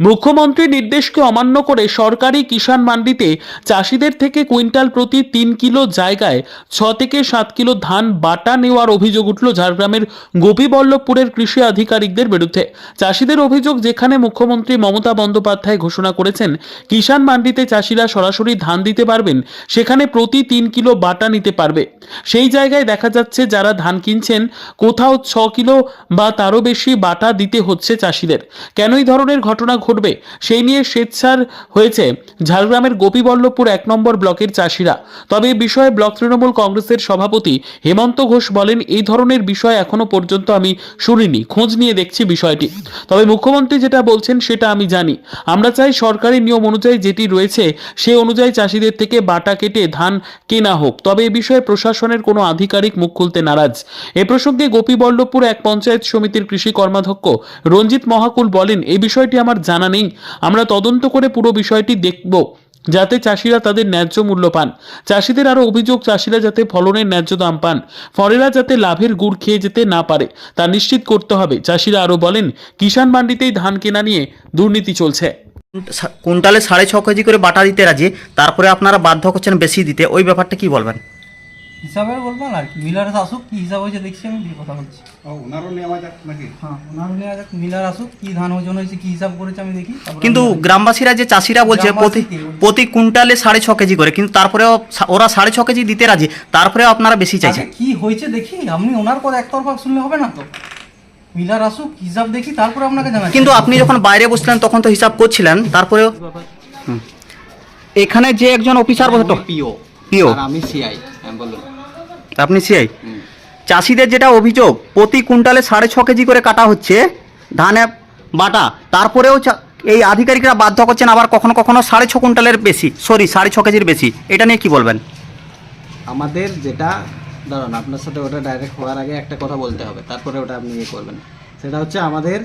মুখ্যমন্ত্রীর নির্দেশকে অমান্য করে সরকারি কিষাণ মান্ডিতে চাষিদের থেকে কুইন্টাল প্রতি 3 কিলো জায়গায় 6 থেকে 7 কিলো ধান বাটা নেওয়ার অভিযোগ উঠল ঝাড়গ্রামের গোপীবল্লভপুরের কৃষি আধিকারিকদের বিরুদ্ধে। চাষিদের অভিযোগ, যেখানে মুখ্যমন্ত্রী মমতা বন্দ্যোপাধ্যায় ঘোষণা করেছেন কিষাণ মান্ডিতে চাষিরা সরাসরি ধান দিতে পারবেন, সেখানে প্রতি 3 কিলো বাটা নিতে পারবে, সেই জায়গায় দেখা যাচ্ছে যারা ধান কিনছেন কোথাও 6 কিলো বা তারও বেশি বাটা দিতে হচ্ছে চাষিদের। কেন এই ধরনের ঘটনা ঘটবে সেই নিয়ে স্বেচ্ছার হয়েছে ঝাড়গ্রামের গোপীবল্লভপুর 1 নম্বর ব্লকের চাষিরা। তবে এই বিষয়ে ব্লক তৃণমূল কংগ্রেসের সভাপতি হেমন্ত ঘোষ বলেন, এই ধরনের বিষয় এখনো পর্যন্ত আমি শুনিনি, খোঁজ নিয়ে দেখছি বিষয়টি। তবে মুখ্যমন্ত্রী যেটা বলছেন সেটা আমি জানি। আমরা চাই সরকারি নিয়ম অনুযায়ী যেটি রয়েছে সেই অনুযায়ী চাষিদের থেকে বাটা কেটে ধান কেনা হোক। তবে এ বিষয়ে প্রশাসনের কোনো আধিকারিক মুখ খুলতে নারাজ। এ প্রসঙ্গে গোপীবল্লভপুর এক পঞ্চায়েত সমিতির কৃষি কর্মাধ্যক্ষ রঞ্জিত মহাকুল বলেন, এই বিষয়টি আমার জানা নেই, আমরা তদন্ত করে পুরো বিষয়টি দেখব যাতে চাষিরা তাদের ন্যায্য মূল্য পান। চাষিদের আরো অভিযোগ, চাষিরা যাতে ফলনের ন্যায্য দাম পান, ফরেরা যাতে লাভের গুড় খেয়ে যেতে না পারে তা নিশ্চিত করতে হবে। চাষিরা আরো বলেন, কিষাণ মান্ডিতেই ধান কেনা নিয়ে দুর্নীতি চলছে। কুইন্টালে 6.5 কেজি করে বাটা দিতে রাজি, তারপরে আপনারা বাধ্য করছেন বেশি দিতে, ওই ব্যাপারটা কি বলবেন? হিসাবে বলবো না আর কি, মিলার আসুক কি হিসাব হয়েছে দেখছি, আমি দিয়ে কথা বলছি। ওনারও নেওয়া যাক নাকি? হ্যাঁ, ওনারও নেওয়া যাক, মিলার আসুক কি ধান ওজন হয়েছে কি হিসাব করেছে আমি দেখি। কিন্তু গ্রামবাসীরা যে চাষিরা বলছে প্রতি কুইন্টালে 6.5 কেজি করে, কিন্তু তারপরেও ওরা 6.5 কেজি দিতে রাজি, তারপরেও আপনারা বেশি চাইছেন। কি হয়েছে দেখি, আপনি ওনার কথা একতরফা শুনলে হবে না তো, মিলার আসুক হিসাব দেখি তারপরে আপনাকে জানাচ্ছি। কিন্তু আপনি যখন বাইরে বসছিলেন তখন তো হিসাব করছিলেন, তারপরেও এখানে যে একজন অফিসার বসে তো পিও, আমি সিআই। হ্যাঁ বলুন। আপনি সিআই। চাষিদের যেটা অভিযোগ, প্রতি কুইন্টালে 6.5 কেজি করে কাটা হচ্ছে ধানে বাটা, তারপরেও এই আধিকারিকরা বাধ্য করছেন, আবার কখনো কখনো 6.5 কুইন্টালের বেশি, 6.5 কেজির বেশি। এটা নিয়ে কি বলবেন? আমাদের যেটা দাঁড়ান, আপনার সাথে ওটা ডাইরেক্ট হওয়ার আগে একটা কথা বলতে হবে, তারপরে ওটা আপনি ইয়ে করবেন। সেটা হচ্ছে আমাদের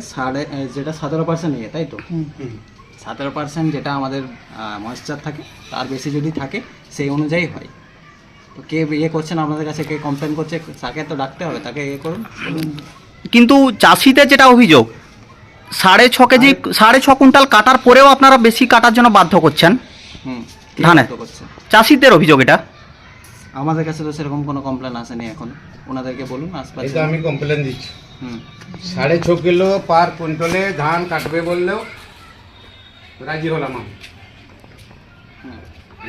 যেটা 17% ইয়ে, তাই তো? 17% যেটা আমাদের ময়েশ্চার থাকে, তার বেশি যদি থাকে সেই অনুযায়ী হয়। তো কে ইয়ে করছেন আপনাদের কাছে, কে কমপ্লেন করছে, তাকে তো ডাকতে হবে, তাকে ইয়ে করুন। কিন্তু চাষিদের যেটা অভিযোগ, 6.5 কেজি 6.5 কুইন্টাল কাটার পরেও আপনারা বেশি কাটার জন্য বাধ্য করছেন ধানে। চাষিদের অভিযোগ এটা। আমাদের কাছে তো সেরকম কোনো কমপ্লেন আসেনি এখন, ওনাদেরকে বলুন আসবে। এটা আমি কমপ্লেন দিচ্ছি। 6.5 কিলো পার কুইন্টালে ধান কাটবে বললেও রাজি হলাম আমি।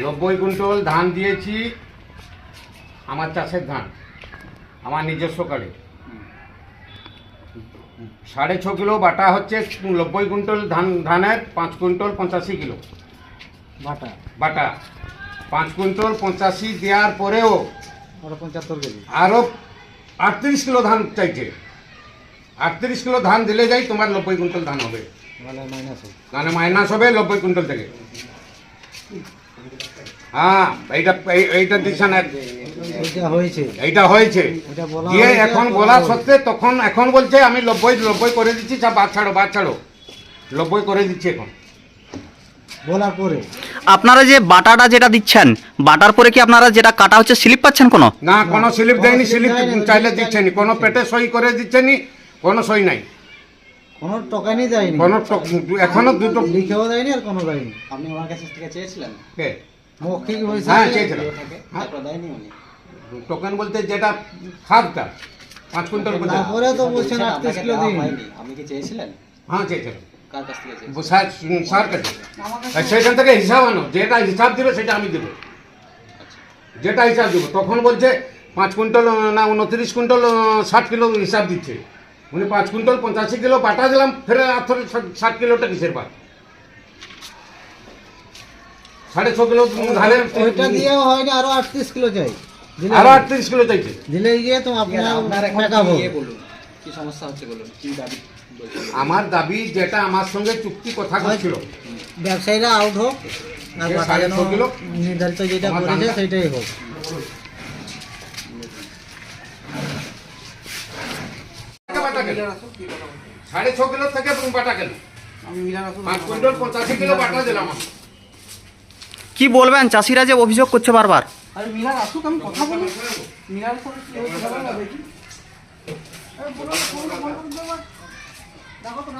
90 কুইন্টাল ধান দিয়েছি আমার চাষের ধান, আমার নিজস্ব কাড়ে। 6.5 কিলো বাটা হচ্ছে 90 কুইন্টাল ধানের 5 কুইন্টাল 85 কিলো বাটা। 5 কুইন্টাল 85 দেওয়ার পরেও 75 কেজি আরও 38 কিলো ধান চাইছে। 38 কিলো ধান দিলে যাই তোমার 90 কুইন্টাল ধান হবে, মানে মাইনাস হবে 90 কুইন্টাল থেকে। হ্যাঁ, এইটা দিচ্ছেন, এইটা হয়েছে গিয়ে এখন বলা সত্ত্বে তখন এখন বলছে আমি 90 করে দিচ্ছি, বাদ ছাড়ো 90 করে দিচ্ছি এখন বলার পরে। আপনারা যে বাটাটা যেটা দিচ্ছেন, বাটার পরে কি আপনারা যেটা কাটা হচ্ছে স্লিপ পাচ্ছেন কোনো? না, কোনো স্লিপ দেয়নি, স্লিপ চাইলে দিচ্ছে নি, কোনো পেটে সই করে দিচ্ছে নি, কোনো সই নাই, কোনো টাকাই দেয়নি, কোনো এখনো দুটো লিখেও দেয়নি আর কোনো দেয়নি। আপনি ওনার কাছে থেকে চেয়েছিলেন? কে? মৌখিক হয়েছে। হ্যাঁ, চেয়েছিলাম। তারপর দেয়নি উনি। টোকেন বলতে যেটা খাদটা 5 কুইন্টাল করে। তারপরে তো বলছেন 38 কিলো দিন। আপনি কি চেয়েছিলেন? হ্যাঁ, চেয়েছিলাম। কার কাছ থেকে চেয়েছিলেন? স্যার কাছে। সেখান থেকে হিসাব আনো, যেটা হিসাব দিবে সেটা আমি দেবো, যেটা হিসাব দেবো। তখন বলছে 5 কুইন্টাল না 29 কুইন্টাল 60 কিলো হিসাব দিচ্ছে। উনি 5 কুইন্টাল 85 কিলো বাটা দিলাম, ফের 60 কিলোটা কিসের বাট? 6.5 কিলো ধানের ওইটা দিয়েও হয়নি, আরো 38 কিলো চাই, আরো 38 কিলো চাইছে। দিলে গিয়ে তো আপনার এখন টাকা কি ইয়ে বলুন, কি সমস্যা হচ্ছে বলুন, কি দাবি বলছেন? আমার দাবি যেটা আমার সঙ্গে চুক্তি কথা হচ্ছিল, ব্যবসায়ীরা আউট হোক আর বাটা যেন নির্ধারিত যেটা করেছে সেটাই হোক। 6.5 কিলো থেকে বাটা কেন? 5 কুইন্টাল 85 কিলো বাটা দিলাম আমি। কি বলবেন চাষিরা যে অভিযোগ করছে বারবার? আরে মিলার আসুক, আমি কথা বলি, মিলার সাথে কি হচ্ছে জানো না দেখি। আরে বলো দেখো তো।